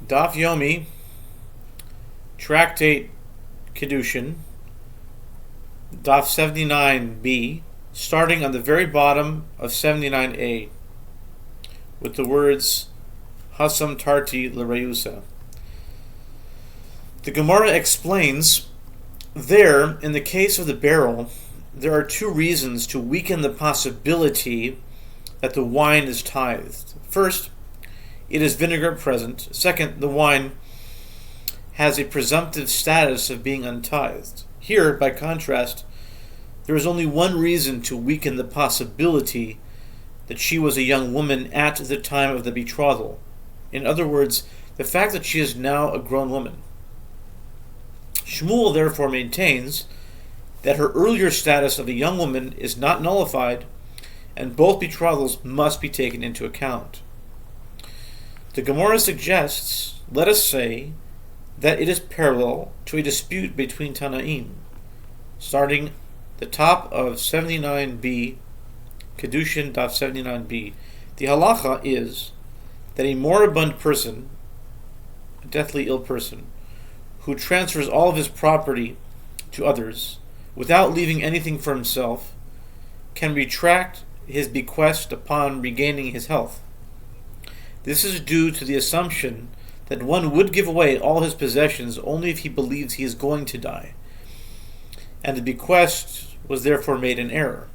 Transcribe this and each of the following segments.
Daf Yomi, Tractate Kiddushin, Daf 79b, starting on the very bottom of 79a, with the words Hasam Tarti L'Reusa. The Gemara explains, there, in the case of the barrel, there are two reasons to weaken the possibility that the wine is tithed. First, it is vinegar present. Second, the wine has a presumptive status of being untithed. Here, by contrast, there is only one reason to weaken the possibility that she was a young woman at the time of the betrothal. In other words, the fact that she is now a grown woman. Shmuel therefore maintains that her earlier status of a young woman is not nullified, and both betrothals must be taken into account. The Gemara suggests, let us say, that it is parallel to a dispute between Tanaim, starting the top of 79b, Kiddushin daf 79b. The halacha is that a moribund person, a deathly ill person, who transfers all of his property to others without leaving anything for himself, can retract his bequest upon regaining his health. This is due to the assumption that one would give away all his possessions only if he believes he is going to die, and the bequest was therefore made in error.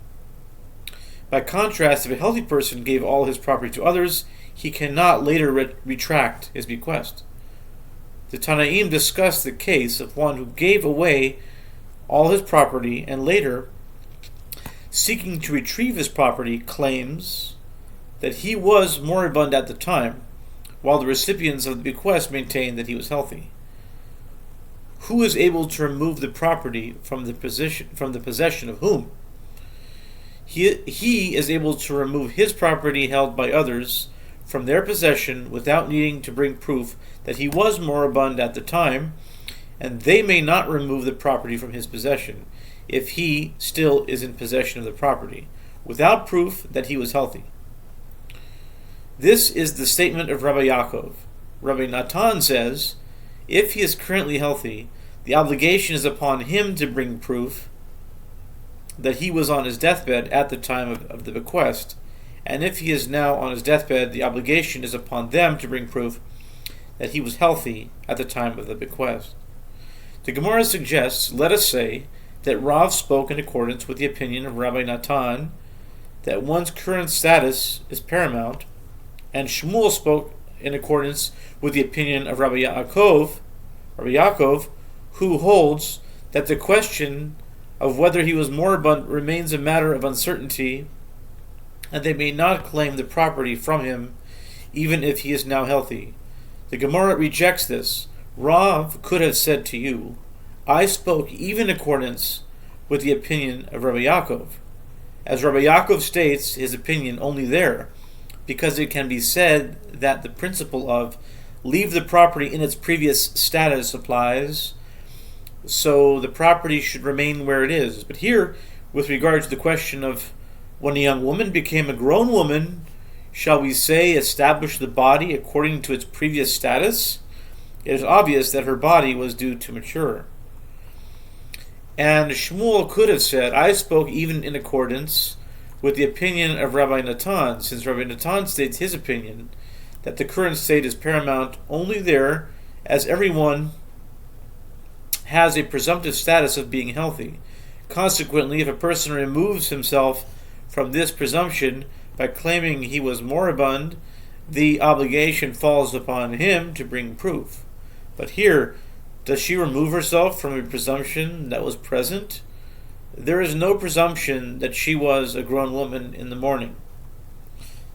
By contrast, if a healthy person gave all his property to others, he cannot later retract his bequest. The Tanaim discussed the case of one who gave away all his property and later, seeking to retrieve his property, claims that he was moribund at the time, while the recipients of the bequest maintained that he was healthy. Who is able to remove the property from the possession of whom? He is able to remove his property held by others from their possession without needing to bring proof that he was moribund at the time, and they may not remove the property from his possession if he still is in possession of the property, without proof that he was healthy. This is the statement of Rabbi Yaakov. Rabbi Natan says, if he is currently healthy, the obligation is upon him to bring proof that he was on his deathbed at the time of the bequest, and if he is now on his deathbed, the obligation is upon them to bring proof that he was healthy at the time of the bequest. The Gemara suggests, let us say, that Rav spoke in accordance with the opinion of Rabbi Natan that one's current status is paramount, and Shmuel spoke in accordance with the opinion of Rabbi Yaakov, who holds that the question of whether he was moribund remains a matter of uncertainty, and they may not claim the property from him even if he is now healthy. The Gemara rejects this. Rav could have said to you, I spoke even in accordance with the opinion of Rabbi Yaakov. As Rabbi Yaakov states his opinion only there, because it can be said that the principle of leave the property in its previous status applies, so the property should remain where it is. But here, with regard to the question of when a young woman became a grown woman, shall we say establish the body according to its previous status? It is obvious that her body was due to mature. And Shmuel could have said, I spoke even in accordance with the opinion of Rabbi Natan, since Rabbi Natan states his opinion that the current state is paramount only there as everyone has a presumptive status of being healthy. Consequently, if a person removes himself from this presumption by claiming he was moribund, the obligation falls upon him to bring proof. But here, does she remove herself from a presumption that was present? There is no presumption that she was a grown woman in the morning.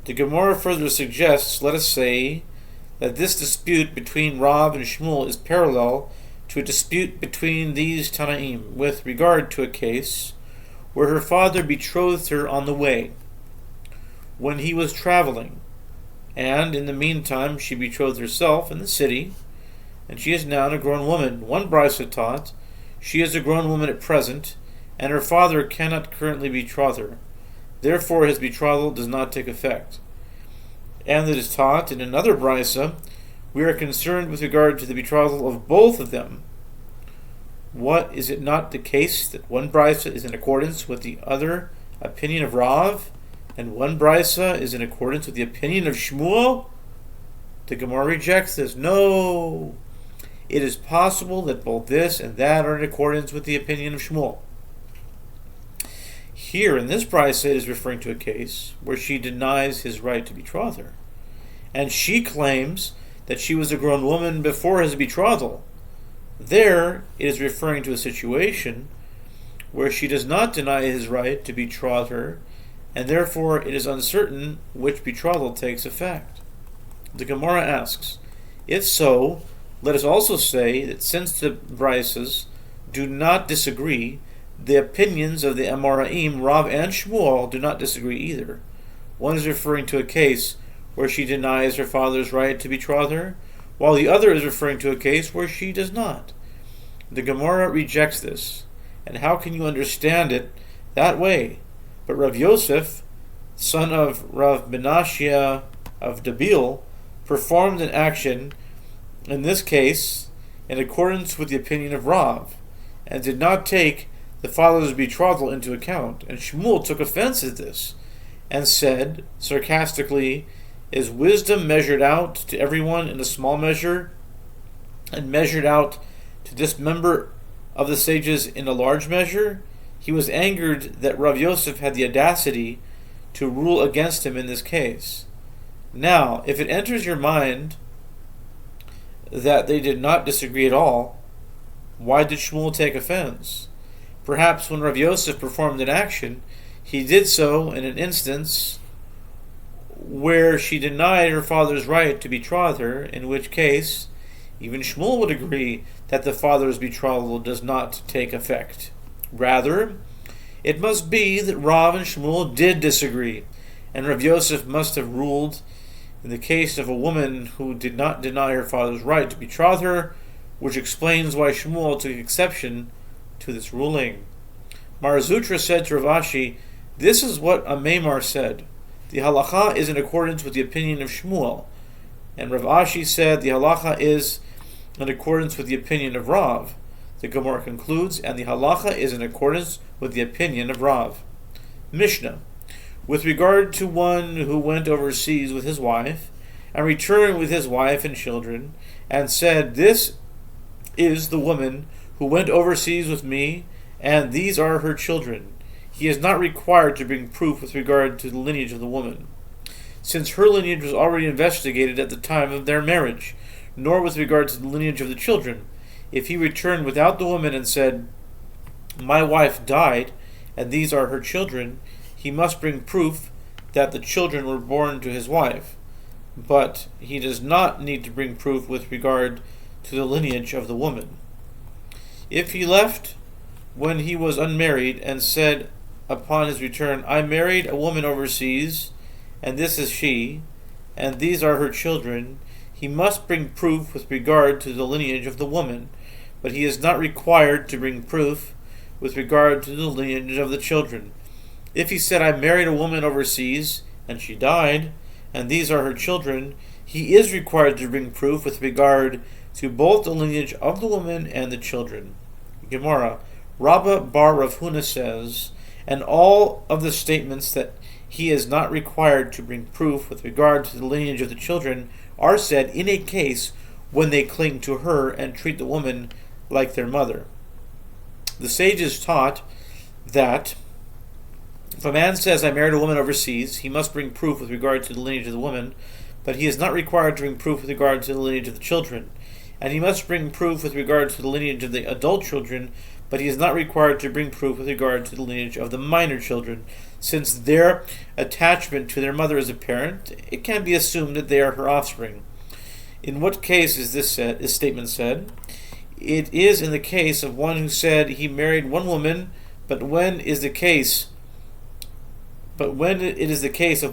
The Gemara further suggests, let us say, that this dispute between Rav and Shmuel is parallel to a dispute between these Tanaim with regard to a case where her father betrothed her on the way when he was traveling, and in the meantime she betrothed herself in the city, and she is now a grown woman. One brisa taught she is a grown woman at present, and her father cannot currently betroth her. Therefore his betrothal does not take effect. And it is taught in another brisa, We are concerned with regard to the betrothal of both of them. What, is it not the case that one brisa is in accordance with the other opinion of Rav, and one brisa is in accordance with the opinion of Shmuel? The Gemara rejects this. No, it is possible that both this and that are in accordance with the opinion of Shmuel. Here in this brisa, it is referring to a case where she denies his right to betroth her, and she claims that she was a grown woman before his betrothal. There, it is referring to a situation where she does not deny his right to betroth her, and therefore it is uncertain which betrothal takes effect. The Gemara asks, if so, let us also say that since the Brisas do not disagree, the opinions of the Amoraim, Rav and Shmuel, do not disagree either. One is referring to a case where she denies her father's right to betroth her, while the other is referring to a case where she does not. The Gemara rejects this, and how can you understand it that way? But Rav Yosef, son of Rav Menashe of Dabil, performed an action in this case in accordance with the opinion of Rav, and did not take the father's betrothal into account. And Shmuel took offense at this, and said, sarcastically, is wisdom measured out to everyone in a small measure, and measured out to this member of the sages in a large measure? He was angered that Rav Yosef had the audacity to rule against him in this case. Now, if it enters your mind that they did not disagree at all, why did Shmuel take offense? Perhaps when Rav Yosef performed an action, he did so in an instance where she denied her father's right to betroth her, in which case even Shmuel would agree that the father's betrothal does not take effect. Rather, it must be that Rav and Shmuel did disagree, and Rav Yosef must have ruled in the case of a woman who did not deny her father's right to betroth her, which explains why Shmuel took exception to this ruling. Marzutra said to Rav Ashi, this is what a Maimar said. The halacha is in accordance with the opinion of Shmuel. And Rav Ashi said the halacha is in accordance with the opinion of Rav. The Gemara concludes, and the halacha is in accordance with the opinion of Rav. Mishnah. With regard to one who went overseas with his wife, and returned with his wife and children, and said, this is the woman who went overseas with me, and these are her children. He is not required to bring proof with regard to the lineage of the woman, since her lineage was already investigated at the time of their marriage, nor with regard to the lineage of the children. If he returned without the woman and said, my wife died, and these are her children, he must bring proof that the children were born to his wife, but he does not need to bring proof with regard to the lineage of the woman. If he left when he was unmarried and said upon his return, I married a woman overseas, and this is she, and these are her children, he must bring proof with regard to the lineage of the woman, but he is not required to bring proof with regard to the lineage of the children. If he said, I married a woman overseas, and she died, and these are her children, he is required to bring proof with regard to both the lineage of the woman and the children. Gemara, Rabba bar Rav Huna says, and all of the statements that he is not required to bring proof with regard to the lineage of the children are said in a case when they cling to her and treat the woman like their mother. The sages taught that if a man says, I married a woman overseas, he must bring proof with regard to the lineage of the woman, but he is not required to bring proof with regard to the lineage of the children. And he must bring proof with regard to the lineage of the adult children, but he is not required to bring proof with regard to the lineage of the minor children. Since their attachment to their mother is apparent, it can be assumed that they are her offspring. In what case is this statement said? It is in the case of one who said he married one woman, but when it is the case of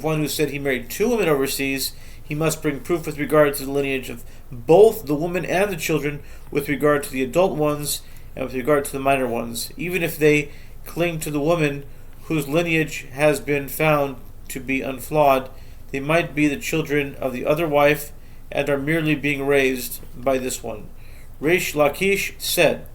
one who said he married two women overseas, he must bring proof with regard to the lineage of both the woman and the children, with regard to the adult ones and with regard to the minor ones, even if they cling to the woman whose lineage has been found to be unflawed. They might be the children of the other wife, and are merely being raised by this one. Reish Lakish said,